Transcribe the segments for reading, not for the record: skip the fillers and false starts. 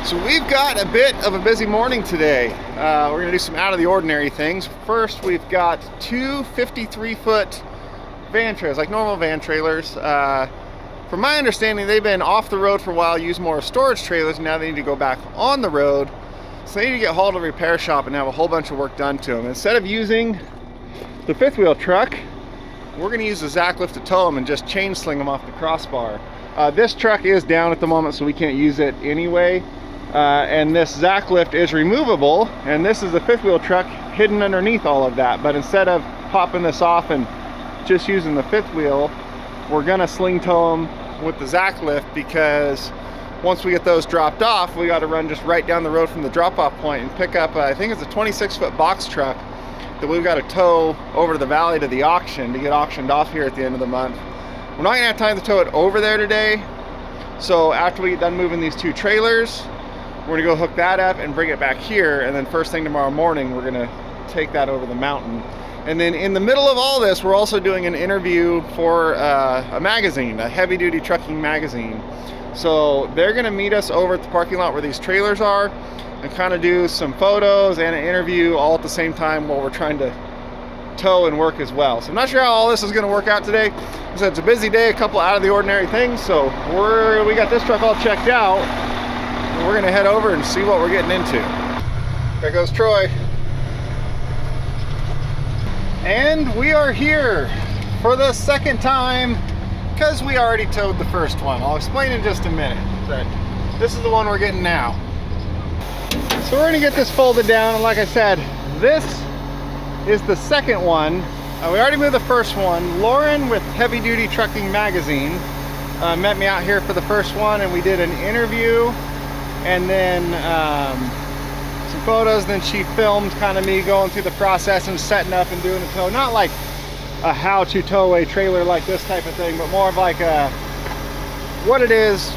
So we've got a bit of a busy morning today. We're gonna do some out of the ordinary things. First, we've got two 53-foot van trailers, like normal van trailers. From my understanding, they've been off the road for a while, used more as storage trailers, and now they need to go back on the road. So they need to get hauled to a repair shop and have a whole bunch of work done to them. Instead of using the fifth wheel truck, we're gonna use the Zacklift to tow them and just chain sling them off the crossbar. This truck is down at the moment, so we can't use it anyway. And this Zacklift is removable, and this is a fifth wheel truck hidden underneath all of that. But instead of popping this off and just using the fifth wheel, we're gonna sling tow them with the Zacklift, because once we get those dropped off, we got to run just right down the road from the drop-off point and pick up, I think it's a 26-foot box truck that we've got to tow over to the valley to the auction to get auctioned off here at the end of the month. We're not gonna have time to tow it over there today, so after we get done moving these two trailers, we're gonna go hook that up and bring it back here, and then first thing tomorrow morning we're gonna take that over the mountain. And then in the middle of all this, we're also doing an interview for a magazine, a heavy-duty trucking magazine. So they're gonna meet us over at the parking lot where these trailers are and kind of do some photos and an interview all at the same time while we're trying to tow and work as well. So I'm not sure how all this is gonna work out today. So it's a busy day, a couple out of the ordinary things. So we got this truck all checked out. We're gonna head over and see what we're getting into. There goes Troy. And we are here for the second time because we already towed the first one. I'll explain in just a minute, but this is the one we're getting now. So we're gonna get this folded down, and like I said, this is the second one. We already moved the first one. Lauren with Heavy Duty Trucking Magazine met me out here for the first one, and we did an interview and then some photos. Then she filmed kind of me going through the process and setting up and doing a tow. Not like a how to tow a trailer like this type of thing, but more of like a what it is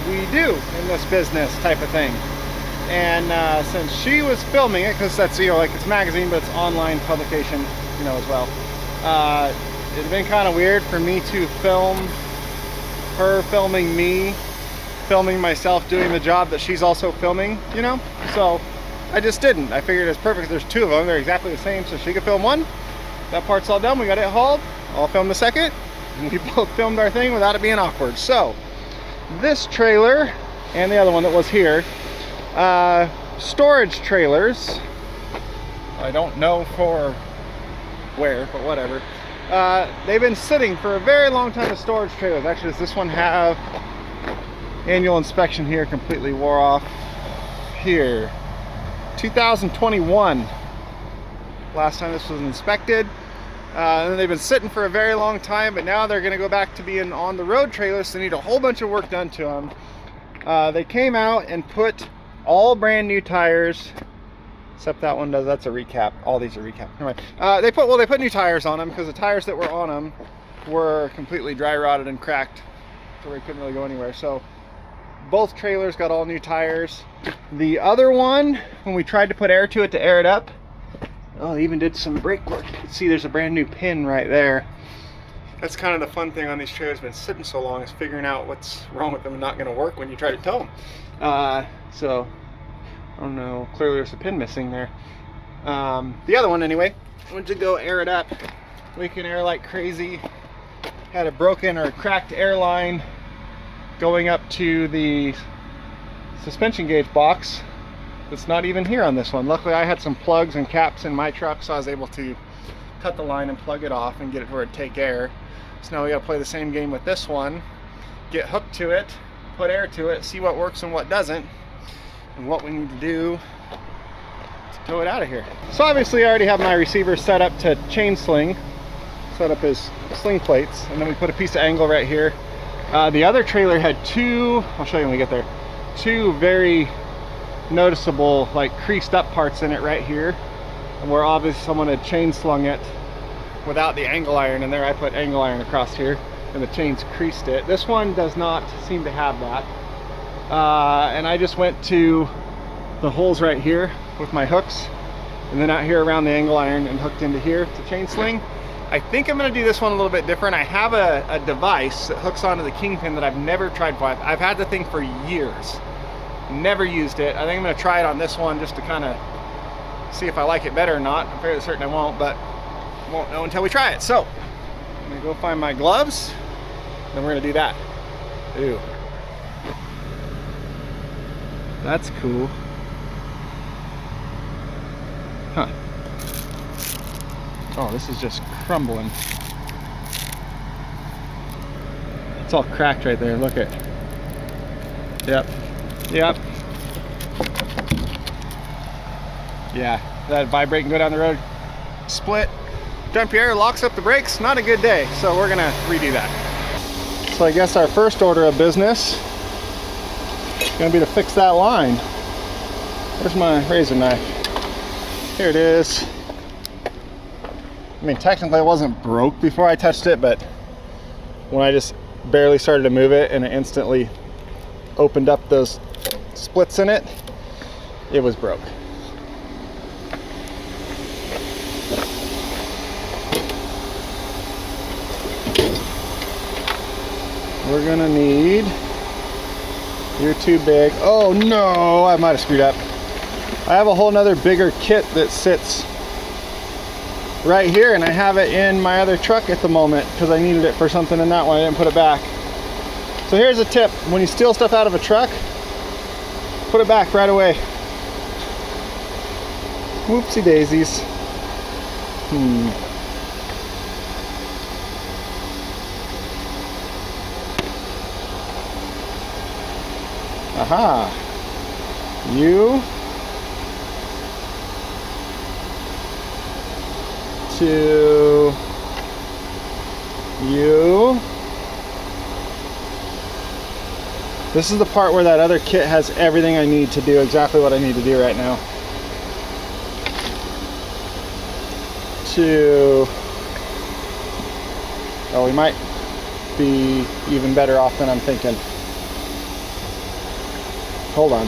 we do in this business type of thing. And since she was filming it, because that's, like it's a magazine, but it's online publication, as well. It's been kind of weird for me to film her filming me, filming myself doing the job that she's also filming, so I just didn't. I figured it's perfect. There's two of them, they're exactly the same, so she could film one. That part's all done, we got it hauled. I'll film the second, and we both filmed our thing without it being awkward. So this trailer and the other one that was here, storage trailers. I don't know for where, but whatever. They've been sitting for a very long time as storage trailers. Actually, does this one have annual inspection here? Completely wore off here. 2021 last time this was inspected. And they've been sitting for a very long time, but now they're going to go back to being on the road trailers, so they need a whole bunch of work done to them. They came out and put all brand new tires, except that one does. That's a recap. All these are recap. Anyway, they put new tires on them because the tires that were on them were completely dry rotted and cracked, so we couldn't really go anywhere. So both trailers got all new tires. The other one, when we tried to put air to it to air it up, they even did some brake work. You can see there's a brand new pin right there. That's kind of the fun thing on these trailers. Been sitting so long, is figuring out what's wrong with them and not going to work when you try to tow them. So I don't know, clearly there's a pin missing there. The other one anyway, went to go air it up, leaking air like crazy. Had a broken or cracked air line going up to the suspension gauge box. It's not even here on this one. Luckily I had some plugs and caps in my truck, so I was able to cut the line and plug it off and get it where it'd take air. So now we gotta play the same game with this one, get hooked to it, put air to it, see what works and what doesn't, and what we need to do to tow it out of here. So obviously I already have my receiver set up to chain sling, set up as sling plates, and then we put a piece of angle right here. The other trailer had two, I'll show you when we get there, two very noticeable like creased up parts in it right here, and where obviously someone had chain slung it without the angle iron in there. I put angle iron across here and the chains creased it. This one does not seem to have that. And I just went to the holes right here with my hooks, and then out here around the angle iron and hooked into here to chain sling. I think I'm going to do this one a little bit different. I have a device that hooks onto the kingpin that I've never tried before. I've had the thing for years, Never used it. I think I'm gonna try it on this one just to kind of see if I like it better or not. I'm fairly certain I won't, but won't know until we try it. So I'm gonna go find my gloves, then we're gonna do that. Ooh, that's cool. Huh. Oh, this is just crumbling. It's all cracked right there, look at. Yep. Yep. Yeah, that vibrate and go down the road. Split. Jean-Pierre locks up the brakes, not a good day, so we're gonna redo that. So I guess our first order of business is gonna be to fix that line. Where's my razor knife? Here it is. I mean, technically it wasn't broke before I touched it, but when I just barely started to move it and it instantly opened up those splits in it, it was broke. We're gonna need, you're too big. Oh no, I might have screwed up. I have a whole nother bigger kit that sits right here, and I have it in my other truck at the moment because I needed it for something in that one. I didn't put it back. So here's a tip: when you steal stuff out of a truck, put it back right away. Whoopsie daisies. Aha. You to you. This is the part where that other kit has everything I need to do exactly what I need to do right now. To, oh, we might be even better off than I'm thinking. Hold on.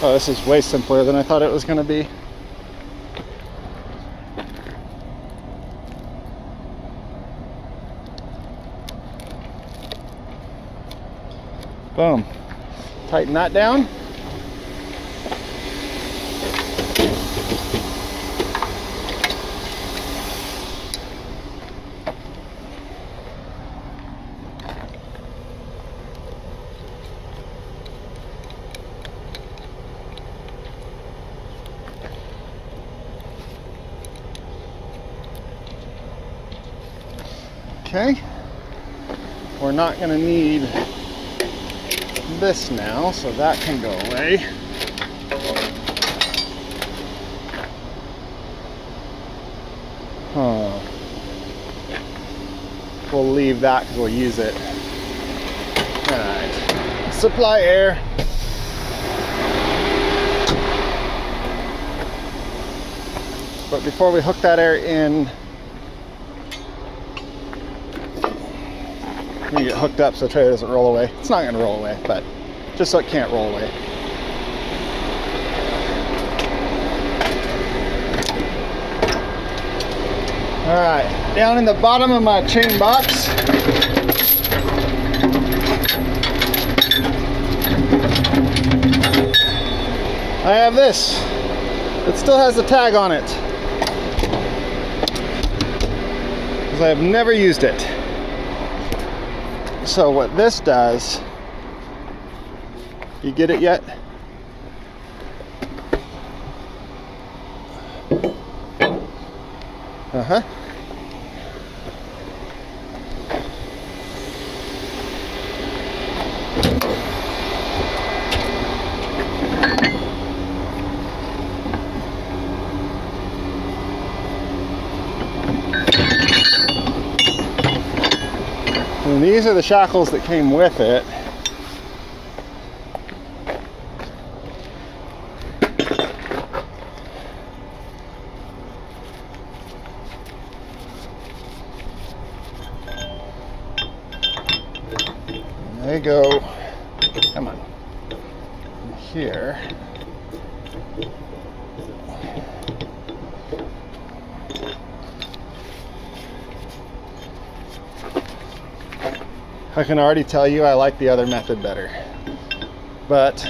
Oh, this is way simpler than I thought it was going to be. Boom. Tighten that down. Okay. We're not going to need this now, so that can go away. We'll leave that because we'll use it. Alright. Supply air. But before we hook that air in, we get hooked up so the trailer doesn't roll away. It's not going to roll away, but just so it can't roll away. Alright, down in the bottom of my chain box, I have this. It still has the tag on it, because I have never used it. So what this does, you get it yet? Uh-huh. And these are the shackles that came with it. There you go. Come on. I can already tell you I like the other method better, but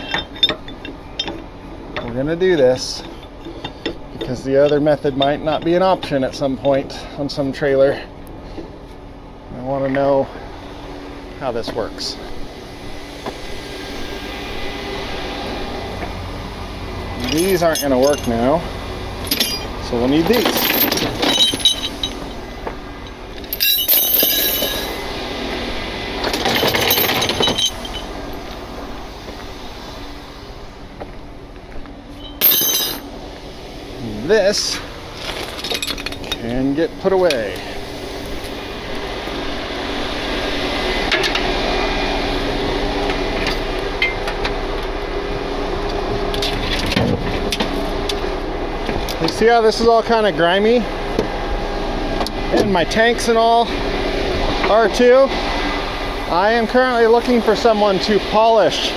we're gonna do this because the other method might not be an option at some point on some trailer. I want to know how this works. These aren't going to work now, so we'll need these. This can get put away. You see how this is all kind of grimy? And my tanks and all are too. I am currently looking for someone to polish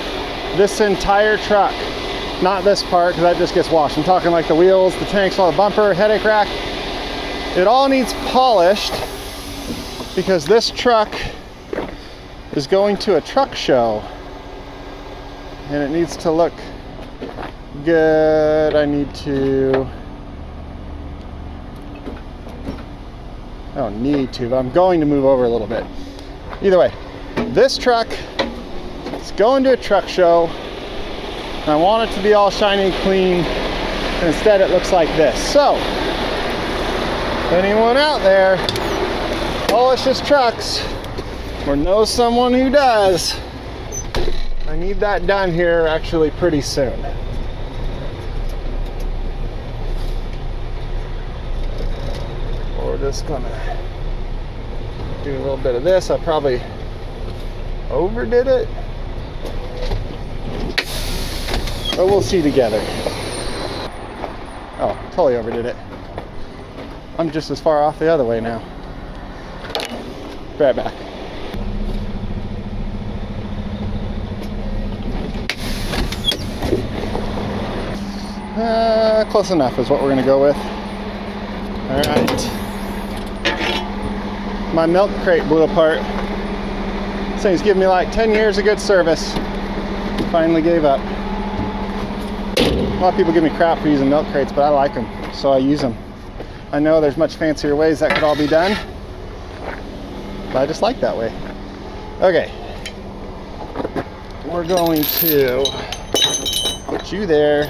this entire truck. Not this part, because that just gets washed. I'm talking like the wheels, the tanks, all the bumper, headache rack. It all needs polished because this truck is going to a truck show and it needs to look good. I don't need to, but I'm going to move over a little bit. Either way, this truck is going to a truck show. I want it to be all shiny and clean, and instead it looks like this. So, if anyone out there polishes trucks or knows someone who does, I need that done here actually pretty soon. We're just gonna do a little bit of this. I probably overdid it, but we'll see together. Oh, totally overdid it. I'm just as far off the other way now. Be right back. Close enough is what we're gonna go with. All right. My milk crate blew apart. This thing's given me like 10 years of good service. Finally gave up. A lot of people give me crap for using milk crates, but I like them, so I use them. I know there's much fancier ways that could all be done, but I just like that way. Okay. We're going to put you there.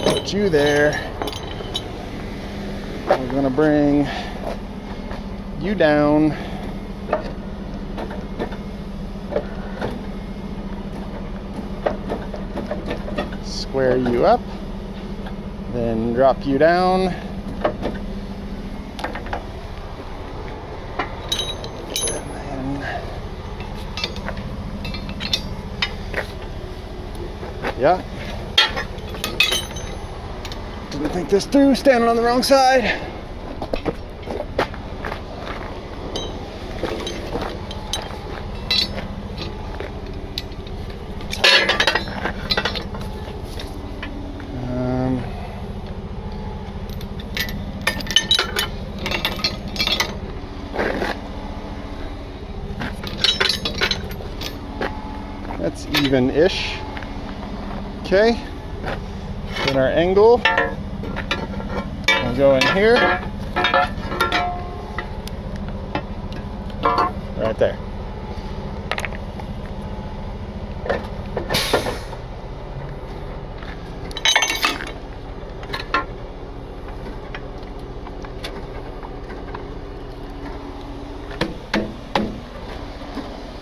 Put you there. We're going to bring you down. Square you up, then drop you down, and then, yeah, didn't think this through, standing on the wrong side. That's even-ish. Okay. Then our angle. We'll go in here. Right there.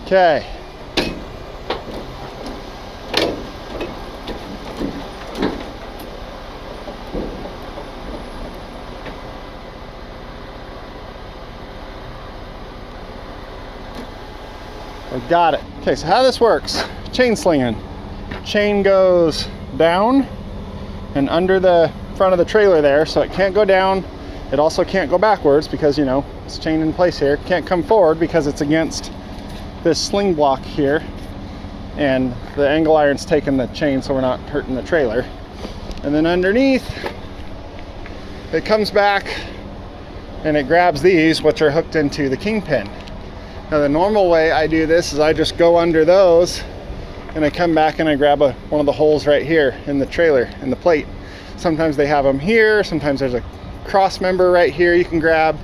Okay. Got it. Okay, so how this works, chain slinging. Chain goes down and under the front of the trailer there, so it can't go down. It also can't go backwards because, you know, it's chained in place here. It can't come forward because it's against this sling block here. and the angle iron's taking the chain so we're not hurting the trailer. And then underneath, it comes back and it grabs these, which are hooked into the kingpin. Now the normal way I do this is I just go under those and I come back and I grab one of the holes right here in the trailer, in the plate. Sometimes they have them here, sometimes there's a cross member right here you can grab,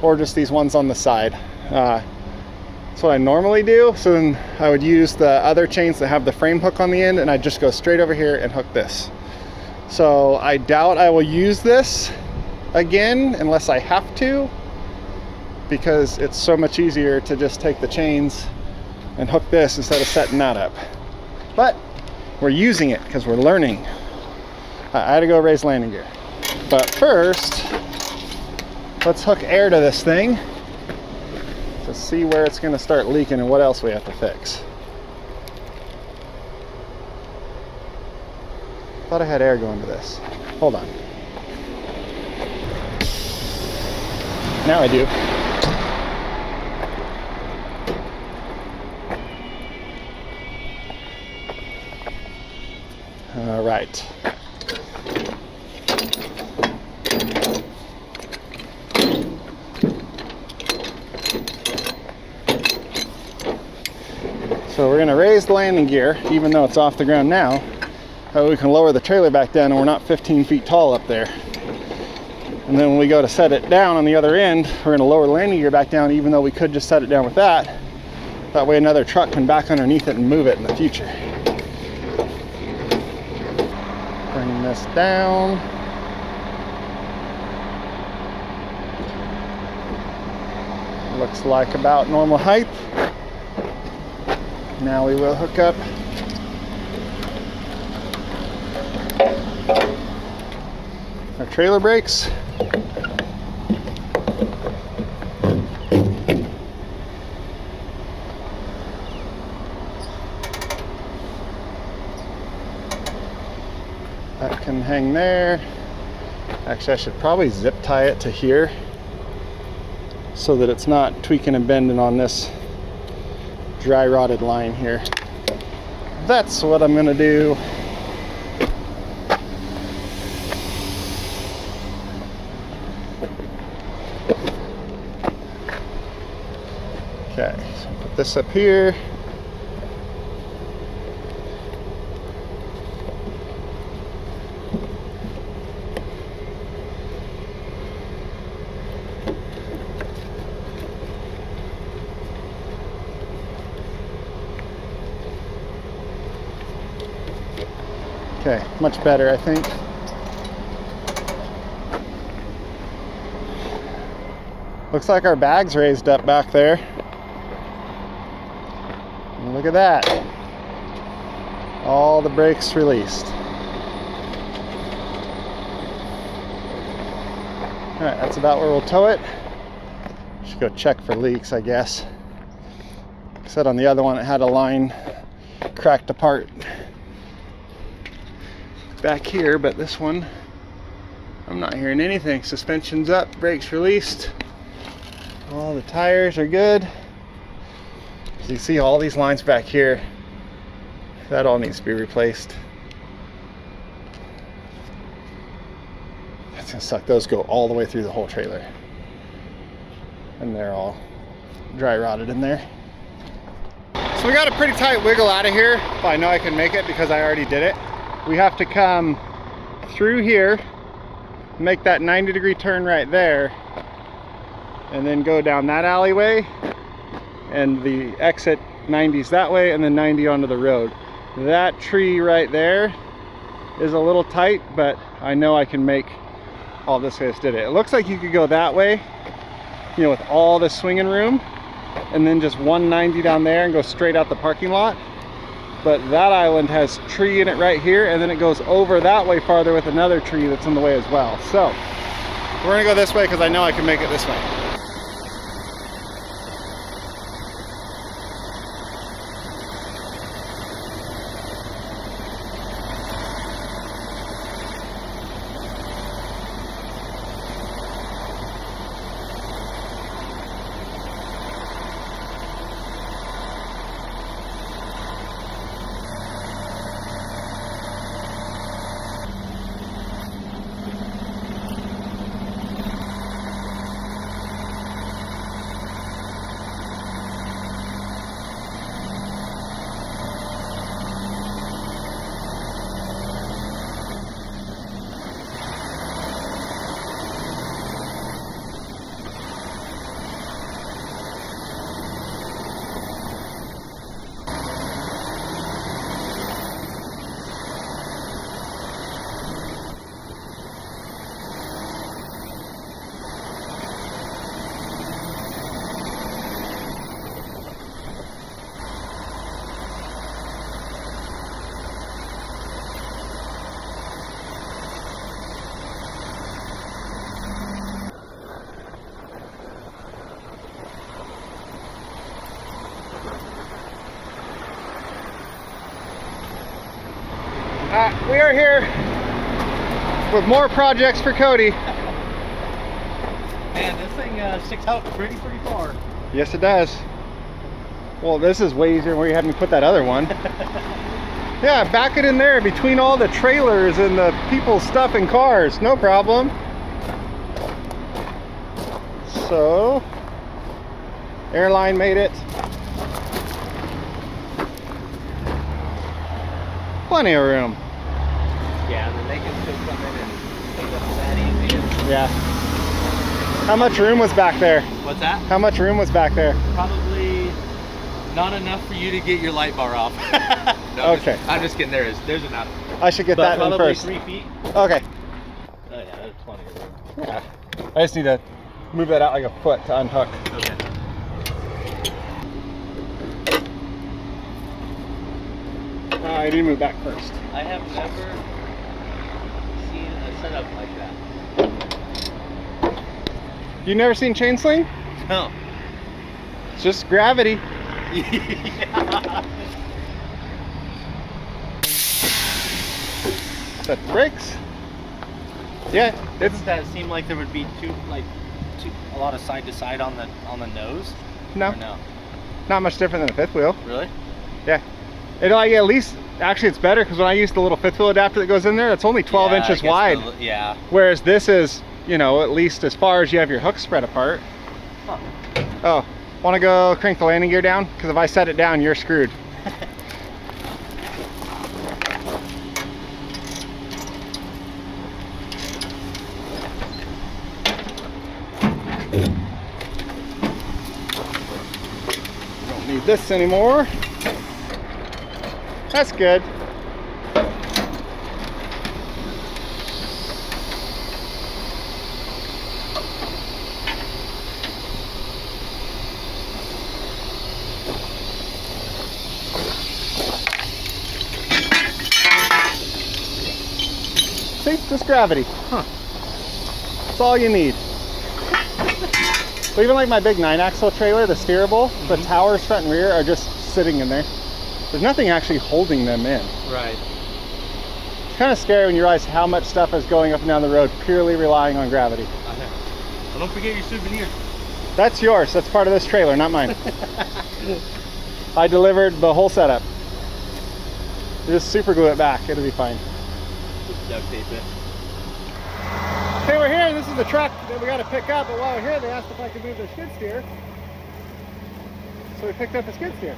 or just these ones on the side. That's what I normally do. So then I would use the other chains that have the frame hook on the end, and I just go straight over here and hook this. So I doubt I will use this again unless I have to, because it's so much easier to just take the chains and hook this instead of setting that up. But we're using it because we're learning. I had to go raise landing gear. But first, let's hook air to this thing to see where it's going to start leaking and what else we have to fix. Thought I had air going to this. Hold on. Now I do. All right. So we're going to raise the landing gear, even though it's off the ground now. We can lower the trailer back down and we're not 15 feet tall up there. And then when we go to set it down on the other end, we're going to lower the landing gear back down, even though we could just set it down with that. That way another truck can back underneath it and move it in the future. Bring this down. Looks like about normal height. Now we will hook up our trailer brakes. That can hang there. Actually, I should probably zip tie it to here so that it's not tweaking and bending on this dry rotted line here. That's what I'm gonna do. Okay, so put this up here. Okay, much better, I think. Looks like our bag's raised up back there. And look at that. All the brakes released. All right, that's about where we'll tow it. Should go check for leaks, I guess. Like I said, on the other one, it had a line cracked apart back here, but this one I'm not hearing anything. Suspension's up, brakes released, all the tires are good. So you see all these lines back here, that all needs to be replaced. That's gonna suck. Those go all the way through the whole trailer, and they're all dry rotted in there. So we got a pretty tight wiggle out of here, but I know I can make it because I already did it. We have to come through here, make that 90-degree turn right there, and then go down that alleyway, and the exit 90's that way, and then 90 onto the road. That tree right there is a little tight, but I know I can make all this. I just did it. It looks like you could go that way, you know, with all the swinging room, and then just 190 down there and go straight out the parking lot. But that island has tree in it right here, and then it goes over that way farther with another tree that's in the way as well. So we're gonna go this way because I know I can make it this way. We are here with more projects for Cody. Man, this thing sticks out pretty far. Yes, it does. Well, this is way easier where you had me put that other one. Yeah, back it in there between all the trailers and the people's stuff and cars. No problem. So, airline made it. Plenty of room. Yeah, then they can still come in and pick up that easy. Yeah. How much room was back there? What's that? How much room was back there? Probably not enough for you to get your light bar off. No, okay. I'm just kidding. There's enough. I should get that in first. 3 feet. Okay. Oh yeah, there's plenty of room. Yeah. I just need to move that out like a foot to unhook. Okay. I need to move back first. I have never seen a setup like that. You never seen chain sling? No. It's just gravity. Yeah. That brakes. Yeah, Doesn't that seem like there would be a lot of side to side on the nose? no, Or no. not much different than a fifth wheel. Really? Yeah, it like at least actually it's better because when I use the little fifth wheel adapter that goes in there, it's only 12 Yeah, inches I guess wide. Yeah. Whereas this is, you know, at least as far as you have your hooks spread apart. Huh. Oh, want to go crank the landing gear down? Because if I set it down, you're screwed. Don't need this anymore. That's good. See, just gravity. Huh. That's all you need. So even like my big 9-axle trailer, the steerable, the towers front and rear are just sitting in there. There's nothing actually holding them in. Right. It's kind of scary when you realize how much stuff is going up and down the road purely relying on gravity. Well, don't forget your souvenir. That's yours. That's part of this trailer, not mine. I delivered the whole setup. You just super glue it back. It'll be fine. Just duct tape it. Okay, we're here. This is the truck that we got to pick up. But while we're here, they asked if I could move the skid steer. So we picked up the skid steer.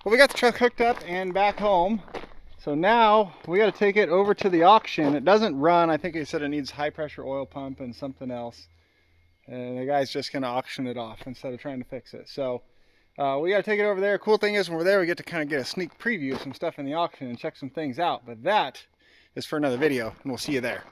Well, we got the truck hooked up and back home. So now we got to take it over to the auction. It doesn't run. I think he said it needs high pressure oil pump and something else. And the guy's just going to auction it off instead of trying to fix it. So we got to take it over there. Cool thing is when we're there, we get to kind of get a sneak preview of some stuff in the auction and check some things out. But that is for another video, and we'll see you there.